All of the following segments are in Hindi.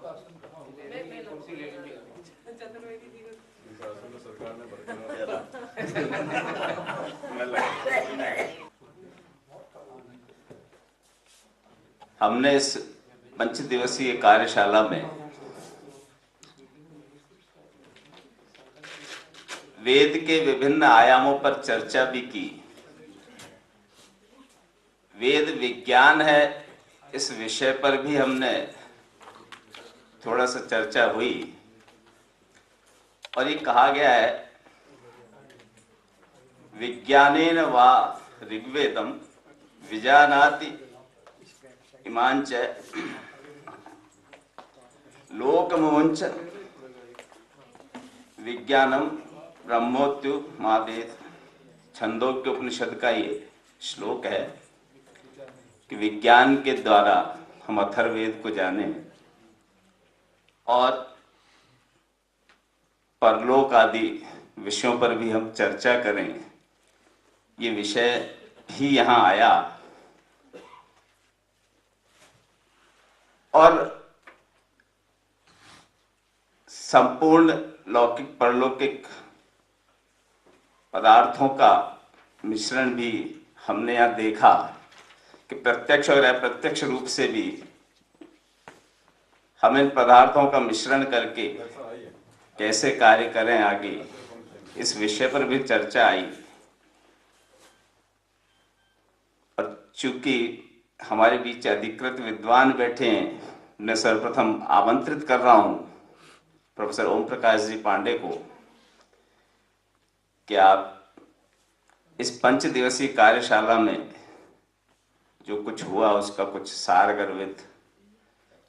सरकार ने हमने इस 5 दिवसीय कार्यशाला में वेद के विभिन्न आयामों पर चर्चा भी की। वेद विज्ञान है, इस विषय पर भी हमने थोड़ा सा चर्चा हुई और ये कहा गया है विज्ञानेन वा ऋग्वेदम विजानाति इमांच लोकमुंच विज्ञानम ब्रह्मोत्यु महावेद। छंदोग्य उपनिषद का ये श्लोक है कि विज्ञान के द्वारा हम अथर्ववेद को जाने और परलोक आदि विषयों पर भी हम चर्चा करें। ये विषय भी यहाँ आया और संपूर्ण लौकिक परलौकिक पदार्थों का मिश्रण भी हमने यहाँ देखा कि प्रत्यक्ष और अप्रत्यक्ष रूप से भी हम इन पदार्थों का मिश्रण करके कैसे कार्य करें आगे, इस विषय पर भी चर्चा आई। और चूंकि हमारे बीच अधिकृत विद्वान बैठे हैं, मैं सर्वप्रथम आमंत्रित कर रहा हूं प्रोफेसर ओम प्रकाश जी पांडे को कि आप इस 5 दिवसीय कार्यशाला में जो कुछ हुआ उसका कुछ सार गर्भित,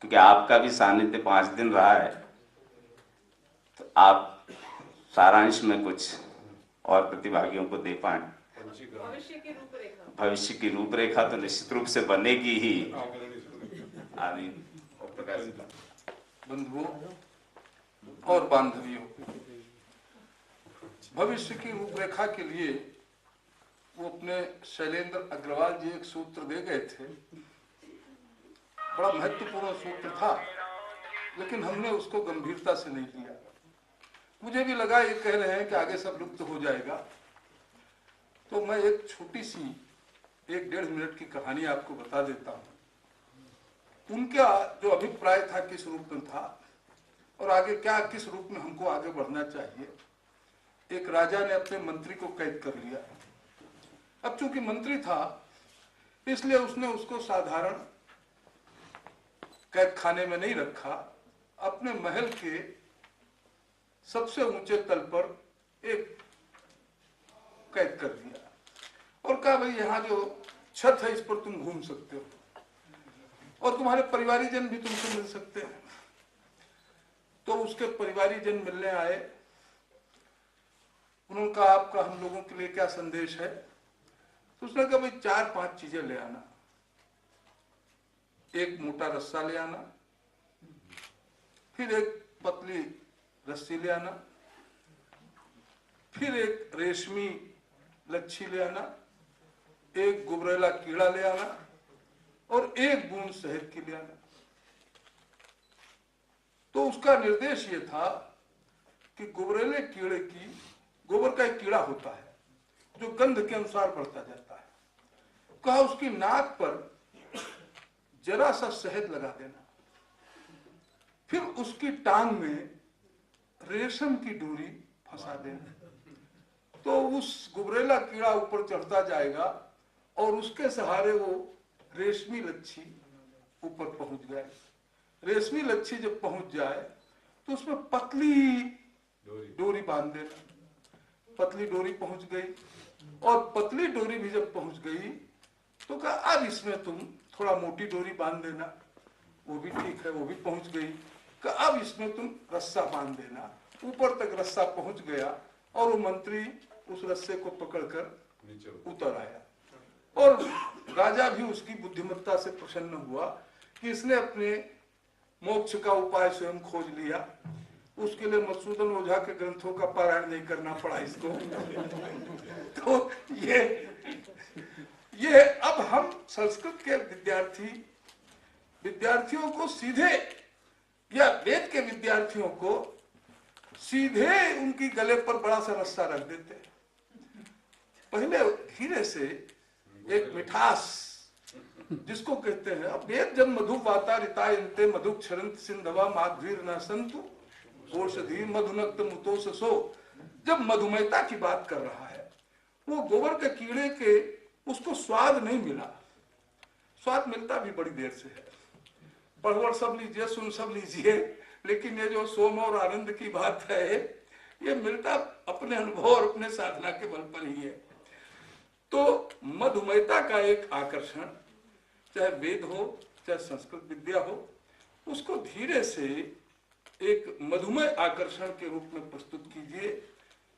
क्योंकि आपका भी सानिध्य 5 दिन रहा है, तो आप सारांश में कुछ और प्रतिभागियों को दे पाएं। भविष्य की रूपरेखा तो निश्चित रूप से बनेगी ही। बंधुओं और बांधवियों, भविष्य की रूपरेखा के लिए वो अपने शैलेंद्र अग्रवाल जी एक सूत्र दे गए थे, बड़ा महत्वपूर्ण सूत्र था, लेकिन हमने उसको गंभीरता से नहीं लिया। मुझे भी लगा ये कह रहे हैं कि आगे सब लुप्त हो जाएगा, तो मैं एक छोटी सी 1-1.5 मिनट की कहानी आपको बता देता हूँ। उनका जो अभिप्राय था किस रूप में था और आगे क्या किस रूप में हमको आगे बढ़ना चाहिए। एक राजा ने अपने मंत्री को कैद कर लिया। अब चूंकि मंत्री था इसलिए उसने उसको साधारण कैद खाने में नहीं रखा, अपने महल के सबसे ऊंचे तल पर एक कैद कर दिया और कहा भाई यहाँ जो छत है इस पर तुम घूम सकते हो और तुम्हारे परिवारीजन भी तुमसे मिल सकते हैं। तो उसके परिवारीजन मिलने आए। उन्होंने कहा आपका हम लोगों के लिए क्या संदेश है? तो उसने कहा भाई 4-5 चीजें ले आना। एक मोटा रस्सा ले आना, फिर एक पतली रस्सी ले आना, फिर एक रेशमी लच्छी ले आना, एक गुबरेला कीड़ा ले आना और एक बूंद शहद की ले आना। तो उसका निर्देश ये था कि गुबरेले कीड़े की, गोबर का एक कीड़ा होता है जो गंध के अनुसार बढ़ता जाता है, कहा उसकी नाक पर जरा सा शहद लगा देना, फिर उसकी टांग में रेशम की डोरी फंसा देना। तो उस गुबरेला कीड़ा ऊपर चढ़ता जाएगा और उसके सहारे वो रेशमी लच्छी ऊपर पहुंच जाए। रेशमी लच्छी जब पहुंच जाए तो उसमें पतली डोरी बांध देना। पतली डोरी पहुंच गई और पतली डोरी भी जब पहुंच गई तो कहा अब इसमें तुम थोड़ा मोटी डोरी बांध देना। वो भी ठीक है, वो भी पहुंच गई। कहा अब इसमें तुम रस्सा बांध देना। ऊपर तक रस्सा पहुंच गया और वो मंत्री उस रस्से को पकड़कर उतर आया और राजा भी उसकी बुद्धिमत्ता से प्रसन्न हुआ कि इसने अपने मोक्ष का उपाय स्वयं खोज लिया। उसके लिए मधुसूदन ओझा के ग्रंथों का पारायण नहीं करना पड़ा इसको। तो ये अब हम संस्कृत के विद्यार्थियों को सीधे या वेद के विद्यार्थियों को सीधे उनकी गले पर बड़ा सा रस्सा रख देते हैं। पहले धीरे से एक मिठास जिसको कहते हैं, अब वेद जब मधु वाता रितायन्ते मधुक्षरन्त सिंधवा माधवीर न संतु औषधि मधुनक्त मुतोससो, जब मधुमेहता की बात कर रहा है, वो गोबर के कीड़े के उसको स्वाद नहीं मिला। स्वाद मिलता भी बड़ी देर से है। पढ़वड़ सब लीजिए, सुन सब लीजिए, लेकिन ये जो सोम और आनंद की बात है, ये मिलता अपने अनुभव और अपने साधना के बल पर ही है। तो मधुमेहता का एक आकर्षण, चाहे वेद हो चाहे संस्कृत विद्या हो, उसको धीरे से एक मधुमेह आकर्षण के रूप में प्रस्तुत कीजिए।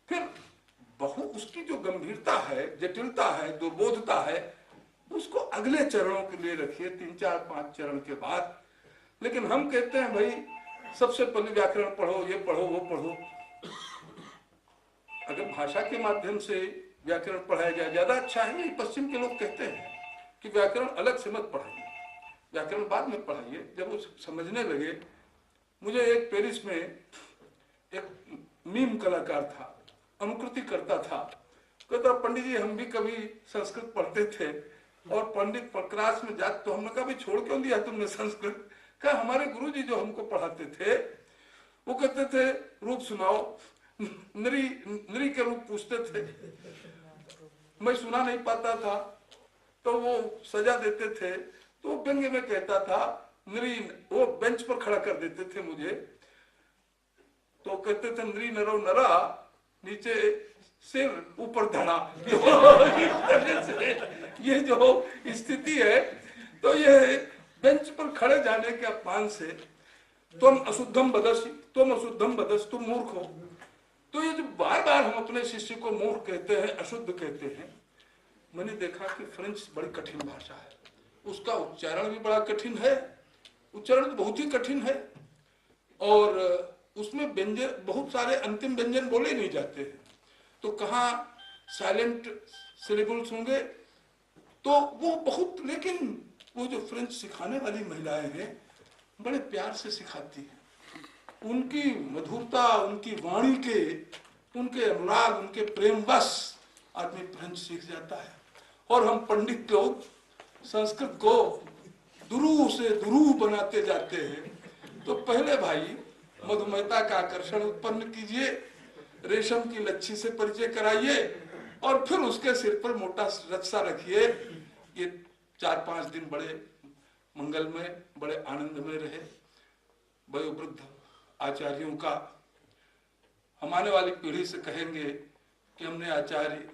फिर उसकी जो गंभीरता है, जटिलता है, दुर्बोधता है, उसको अगले चरणों के लिए रखिए, 3 4 5 चरण के बाद। लेकिन हम कहते हैं भाई सबसे पहले व्याकरण पढ़ो, ये पढ़ो, वो पढ़ो। अगर भाषा के माध्यम से व्याकरण पढ़ाया जाए ज्यादा अच्छा है। नहीं, पश्चिम के लोग कहते हैं कि व्याकरण अलग से मत पढ़ाइए, व्याकरण बाद में पढ़ाइए। जब वो समझने लगे, मुझे एक पेरिस में एक मीम कलाकार था, अनुकृति करता था, कहता पंडित जी हम भी कभी संस्कृत पढ़ते थे और पंडित क्लास में जाते, तो हमने कहा भाई छोड़ क्यों दिया तुमने संस्कृत? कहा हमारे गुरुजी जो हमको पढ़ाते थे वो कहते थे रूप सुनाओ, नरी के रूप पूछते थे, मैं सुना नहीं पाता था तो वो सजा देते थे, तो व्यंग्य में कहता था नरी, वो बेंच पर खड़ा कर देते थे मुझे, तो कहते थे नरी नरो नरा, नीचे सिर ऊपर धड़ा। ये जो स्थिति है, तो ये बेंच पर खड़े जाने के अपमान से तुम अशुद्धम बदसी, तुम अशुद्धम बदस, तुम मूर्ख हो। तो ये जो बार बार हम अपने शिष्य को मूर्ख कहते हैं, अशुद्ध कहते हैं, मैंने देखा कि फ्रेंच बड़ी कठिन भाषा है, उसका उच्चारण भी बड़ा कठिन है, उच्चारण तो बहुत ही कठिन है, और उसमें व्यंजन, बहुत सारे अंतिम व्यंजन बोले नहीं जाते हैं, तो कहाँ साइलेंट सिलेबल्स होंगे, तो वो बहुत, लेकिन वो जो फ्रेंच सिखाने वाली महिलाएं हैं बड़े प्यार से सिखाती हैं, उनकी मधुरता, उनकी वाणी के, उनके अनुराग, उनके प्रेम बस आदमी फ्रेंच सीख जाता है। और हम पंडित लोग संस्कृत को दुरू से दुरू बनाते जाते हैं। तो पहले भाई मधुमेहता का आकर्षण उत्पन्न कीजिए, रेशम की लच्छी से परिचय कराइए, और फिर उसके सिर पर मोटा रस्सा रखिए। ये 4-5 दिन बड़े मंगलमय, बड़े आनंदमय रहे। वयोवृद्ध आचार्यों का, हम आने वाली पीढ़ी से कहेंगे कि हमने आचार्य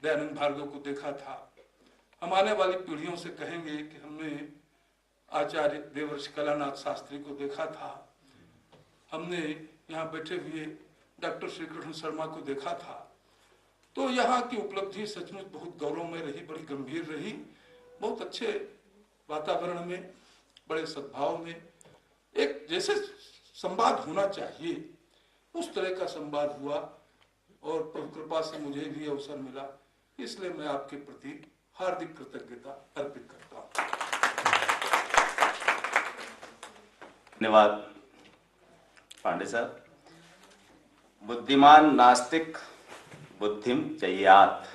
दयानंद भार्गव को देखा था, हम आने वाली पीढ़ियों से कहेंगे कि हमने आचार्य देवर्षि कलानाथ शास्त्री को देखा था, हमने यहाँ बैठे हुए डॉक्टर श्री कृष्ण शर्मा को देखा था। तो यहाँ की उपलब्धि सचमुच बहुत गौरवमय रही, बड़ी गंभीर रही, बहुत अच्छे वातावरण में, बड़े सद्भाव में, एक जैसे संवाद होना चाहिए उस तरह का संवाद हुआ, और प्रभु कृपा से मुझे भी अवसर मिला, इसलिए मैं आपके प्रति हार्दिक कृतज्ञता अर्पित करता हूँ। धन्यवाद पांडे साहब। बुद्धिमान नास्तिक बुद्धिम चय्यात,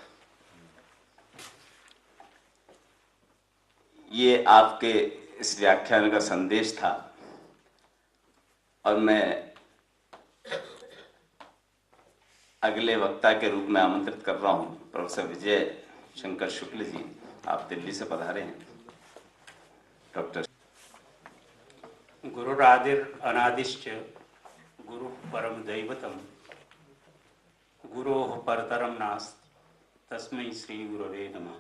ये आपके इस व्याख्यान का संदेश था, और मैं अगले वक्ता के रूप में आमंत्रित कर रहा हूं प्रोफेसर विजय शंकर शुक्ल जी, आप दिल्ली से पधारे हैं। डॉक्टर। गुरुरादिर अनादिश्च गुरु परम दैवतम गुरोः परतरम नास्ति तस्मै श्री गुरवे नमः।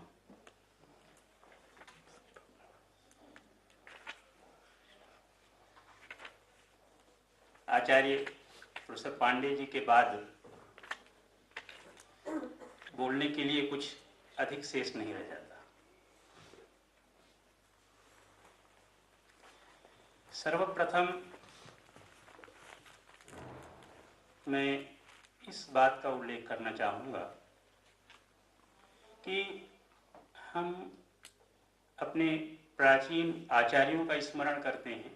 आचार्य प्रोफेसर पांडे जी के बाद बोलने के लिए कुछ अधिक शेष नहीं रह जाता। सर्वप्रथम मैं इस बात का उल्लेख करना चाहूँगा कि हम अपने प्राचीन आचार्यों का स्मरण करते हैं,